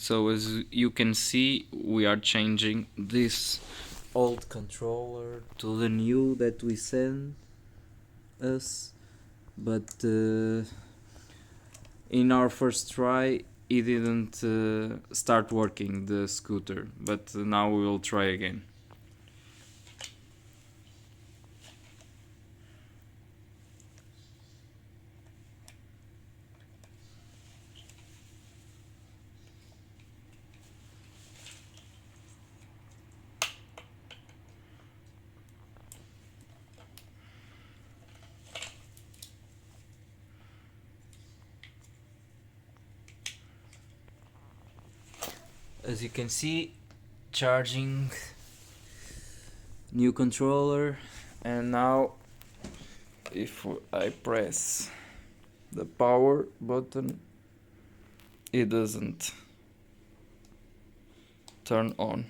So as you can see, we are changing this old controller to the new that we sent us, but in our first try it didn't start working, the scooter, but now we will try again. As you can see, charging, new controller, and now if I press the power button, it doesn't turn on.